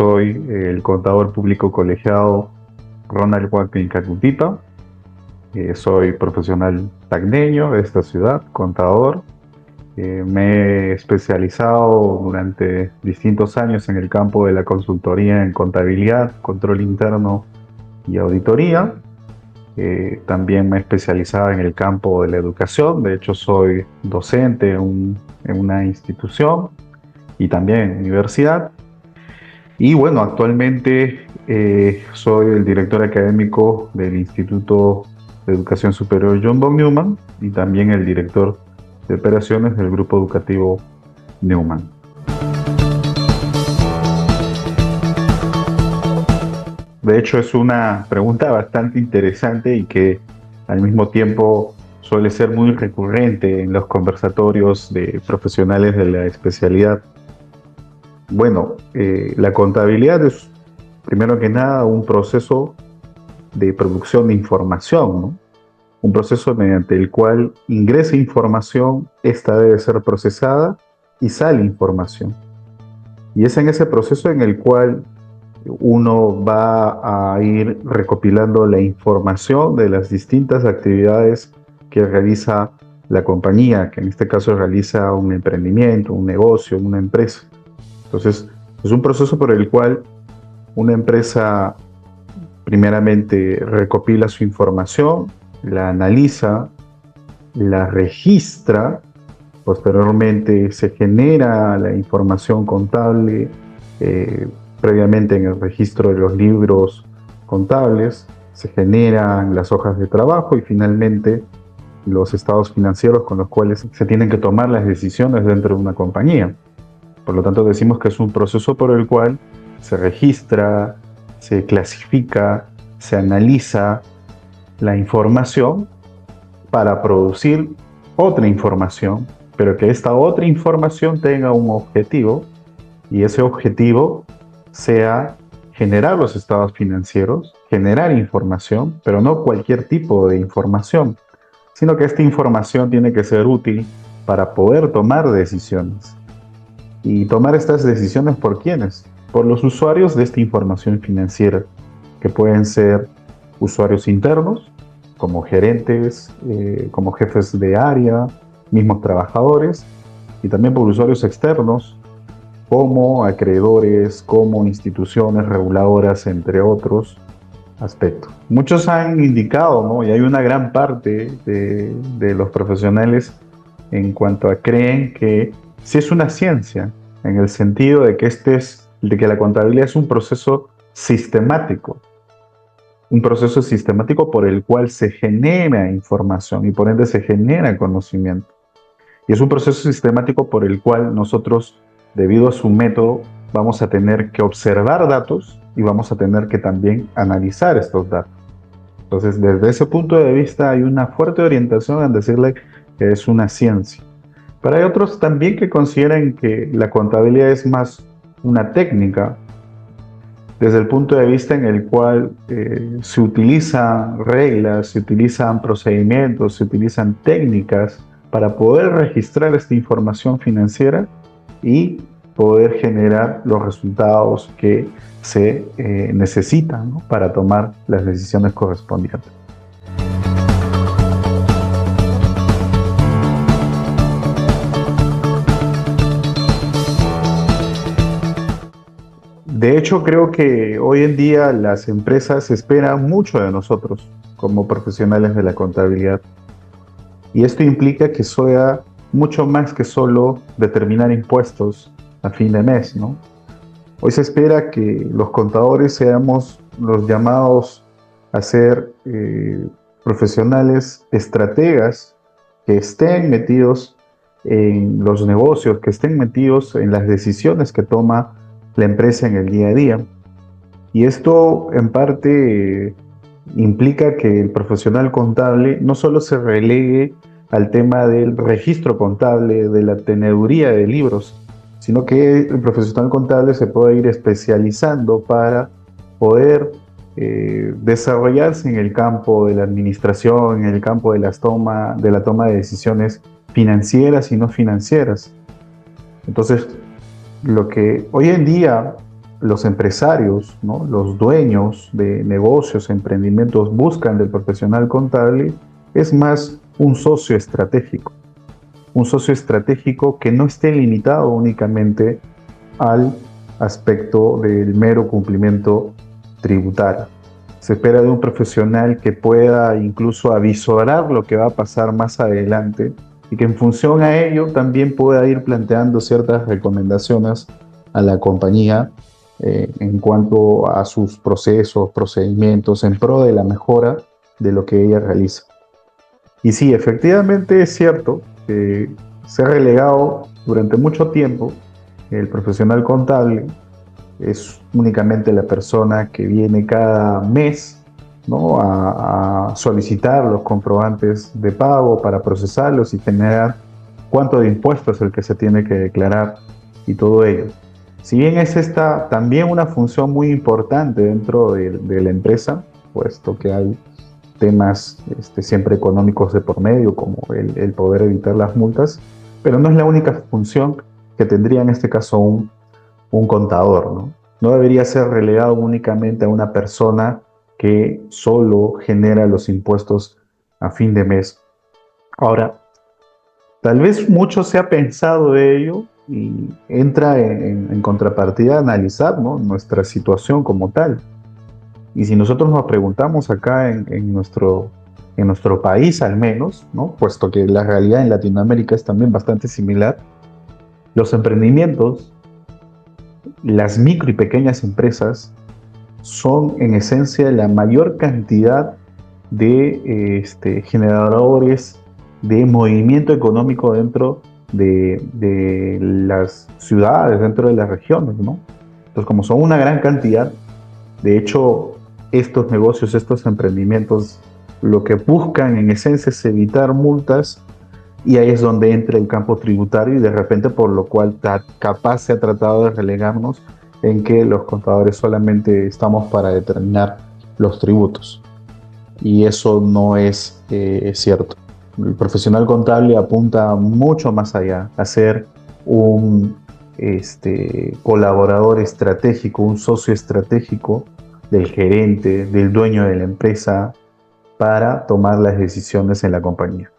soy el contador público colegiado Ronald Joaquín Cacutipa. Soy profesional tacneño de esta ciudad, contador. Me he especializado durante distintos años en el campo de la consultoría en contabilidad, control interno y auditoría. También me he especializado en el campo de la educación. De hecho, soy docente en una institución y también en universidad. Y bueno, actualmente soy el director académico del Instituto de Educación Superior John von Neumann y también el director de operaciones del Grupo Educativo Neumann. De hecho, es una pregunta bastante interesante y que al mismo tiempo suele ser muy recurrente en los conversatorios de profesionales de la especialidad. Bueno, la contabilidad es, primero que nada, un proceso de producción de información, ¿no? Un proceso mediante el cual ingresa información, esta debe ser procesada y sale información. Y es en ese proceso en el cual uno va a ir recopilando la información de las distintas actividades que realiza la compañía, que en este caso realiza un emprendimiento, un negocio, una empresa. Entonces, es un proceso por el cual una empresa primeramente recopila su información, la analiza, la registra, posteriormente se genera la información contable previamente en el registro de los libros contables, se generan las hojas de trabajo y finalmente los estados financieros con los cuales se tienen que tomar las decisiones dentro de una compañía. Por lo tanto, decimos que es un proceso por el cual se registra, se clasifica, se analiza la información para producir otra información, pero que esta otra información tenga un objetivo y ese objetivo sea generar los estados financieros, generar información, pero no cualquier tipo de información, sino que esta información tiene que ser útil para poder tomar decisiones. ¿Y tomar estas decisiones por quiénes? Por los usuarios de esta información financiera, que pueden ser usuarios internos, como gerentes, como jefes de área, mismos trabajadores, y también por usuarios externos, como acreedores, como instituciones reguladoras, entre otros aspectos. Muchos han indicado, ¿no? Y hay una gran parte de los profesionales en cuanto a creen que sí es una ciencia, en el sentido de que de que la contabilidad es un proceso sistemático por el cual se genera información y por ende se genera conocimiento. Y es un proceso sistemático por el cual nosotros, debido a su método, vamos a tener que observar datos y vamos a tener que también analizar estos datos. Entonces, desde ese punto de vista hay una fuerte orientación en decirle que es una ciencia. Pero hay otros también que consideran que la contabilidad es más una técnica, desde el punto de vista en el cual se utilizan reglas, se utilizan procedimientos, se utilizan técnicas para poder registrar esta información financiera y poder generar los resultados que se necesitan, ¿no?, para tomar las decisiones correspondientes. De hecho, creo que hoy en día las empresas esperan mucho de nosotros como profesionales de la contabilidad. Y esto implica que sea mucho más que solo determinar impuestos a fin de mes, ¿no? Hoy se espera que los contadores seamos los llamados a ser profesionales estrategas que estén metidos en los negocios, que estén metidos en las decisiones que toma la empresa en el día a día. Y esto en parte implica que el profesional contable no solo se relegue al tema del registro contable, de la teneduría de libros, sino que el profesional contable se puede ir especializando para poder desarrollarse en el campo de la administración, en el campo de la toma de decisiones financieras y no financieras. Entonces, lo que hoy en día los empresarios, ¿no? Los dueños de negocios, emprendimientos buscan del profesional contable es más un socio estratégico que no esté limitado únicamente al aspecto del mero cumplimiento tributario. Se espera de un profesional que pueda incluso avisorar lo que va a pasar más adelante y que en función a ello también pueda ir planteando ciertas recomendaciones a la compañía en cuanto a sus procesos, procedimientos en pro de la mejora de lo que ella realiza. Y sí, efectivamente es cierto que se ha relegado durante mucho tiempo el profesional contable es únicamente la persona que viene cada mes, ¿no? a solicitar los comprobantes de pago para procesarlos y generar cuánto de impuestos es el que se tiene que declarar y todo ello. Si bien es esta también una función muy importante dentro de la empresa, puesto que hay temas siempre económicos de por medio, como el poder evitar las multas, pero no es la única función que tendría en este caso un contador, ¿no? No debería ser relegado únicamente a una persona que solo genera los impuestos a fin de mes. Ahora, tal vez mucho se ha pensado de ello y entra en contrapartida a analizar, ¿no? Nuestra situación como tal. Y si nosotros nos preguntamos acá en nuestro país al menos, ¿no? Puesto que la realidad en Latinoamérica es también bastante similar, los emprendimientos, las micro y pequeñas empresas son en esencia la mayor cantidad de generadores de movimiento económico dentro de las ciudades, dentro de las regiones, ¿no? Entonces, como son una gran cantidad, de hecho, estos negocios, estos emprendimientos, lo que buscan en esencia es evitar multas y ahí es donde entra el campo tributario y de repente por lo cual capaz se ha tratado de relegarnos en que los contadores solamente estamos para determinar los tributos. Y eso no es cierto. El profesional contable apunta mucho más allá, a ser un colaborador estratégico, un socio estratégico del gerente, del dueño de la empresa, para tomar las decisiones en la compañía.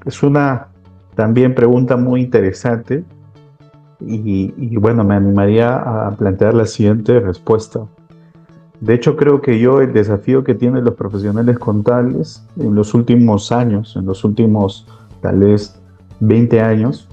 Es una también pregunta muy interesante y bueno, me animaría a plantear la siguiente respuesta. De hecho, creo que yo el desafío que tienen los profesionales contables en los últimos años, en los últimos tal vez 20 años,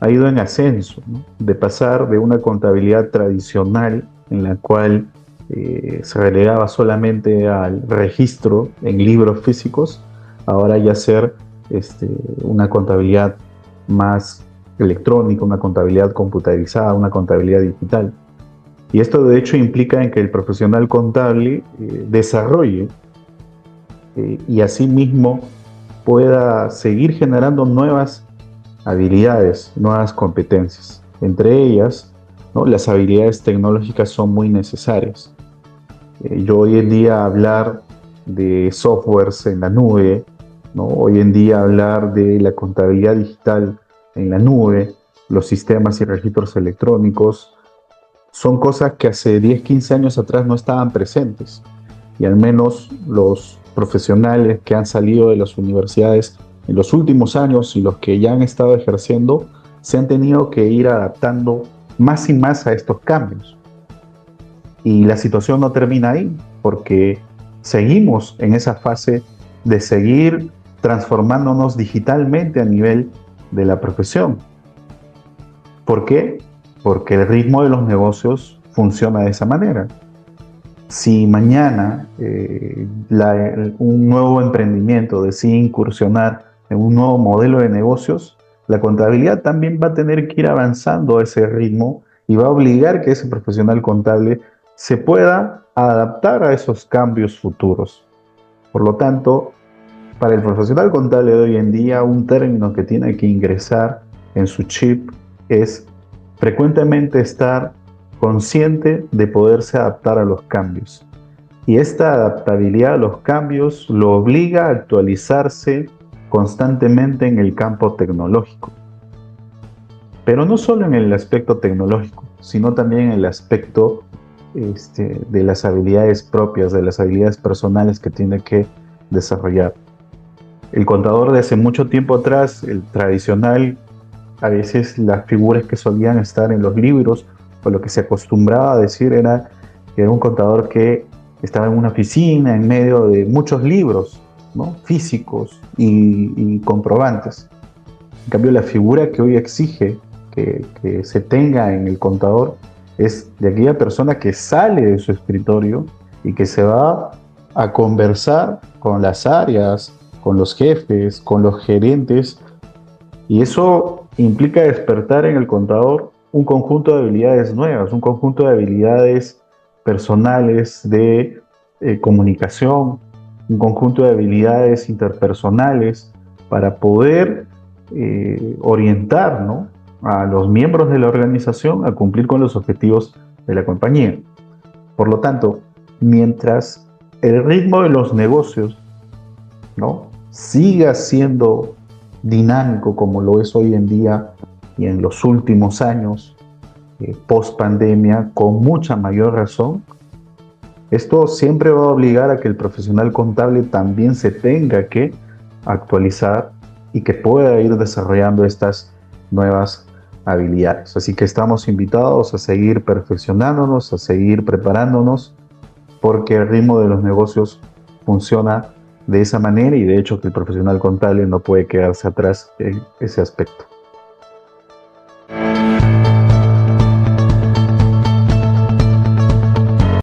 ha ido en ascenso, ¿no? De pasar de una contabilidad tradicional en la cual se relegaba solamente al registro en libros físicos, ahora ya ser una contabilidad más electrónica, una contabilidad computarizada, una contabilidad digital. Y esto de hecho implica en que el profesional contable desarrolle y asimismo pueda seguir generando nuevas habilidades, nuevas competencias. Entre ellas, ¿no? Las habilidades tecnológicas son muy necesarias. Yo hoy en día hablar de softwares en la nube, ¿no? Hoy en día hablar de la contabilidad digital en la nube, los sistemas y registros electrónicos, son cosas que hace 10, 15 años atrás no estaban presentes. Y al menos los profesionales que han salido de las universidades en los últimos años y los que ya han estado ejerciendo se han tenido que ir adaptando más y más a estos cambios. Y la situación no termina ahí, porque seguimos en esa fase de seguir transformándonos digitalmente a nivel de la profesión. ¿Por qué? Porque el ritmo de los negocios funciona de esa manera. Si mañana un nuevo emprendimiento decide incursionar en un nuevo modelo de negocios, la contabilidad también va a tener que ir avanzando a ese ritmo y va a obligar que ese profesional contable se pueda adaptar a esos cambios futuros. Por lo tanto, para el profesional contable de hoy en día, un término que tiene que ingresar en su chip es frecuentemente estar consciente de poderse adaptar a los cambios. Y esta adaptabilidad a los cambios lo obliga a actualizarse constantemente en el campo tecnológico. Pero no solo en el aspecto tecnológico, sino también en el aspecto de las habilidades propias, de las habilidades personales que tiene que desarrollar. El contador de hace mucho tiempo atrás, el tradicional, a veces las figuras que solían estar en los libros o lo que se acostumbraba a decir era que era un contador que estaba en una oficina en medio de muchos libros, ¿no? Físicos y comprobantes. En cambio, la figura que hoy exige que se tenga en el contador es de aquella persona que sale de su escritorio y que se va a conversar con las áreas, con los jefes, con los gerentes, y eso implica despertar en el contador un conjunto de habilidades nuevas, un conjunto de habilidades personales de comunicación, un conjunto de habilidades interpersonales para poder orientar, ¿no?, a los miembros de la organización a cumplir con los objetivos de la compañía. Por lo tanto, mientras el ritmo de los negocios, ¿no?, siga siendo dinámico como lo es hoy en día y en los últimos años, post pandemia, con mucha mayor razón, esto siempre va a obligar a que el profesional contable también se tenga que actualizar y que pueda ir desarrollando estas nuevas habilidades. Así que estamos invitados a seguir perfeccionándonos, a seguir preparándonos, porque el ritmo de los negocios funciona de esa manera y de hecho que el profesional contable no puede quedarse atrás en ese aspecto.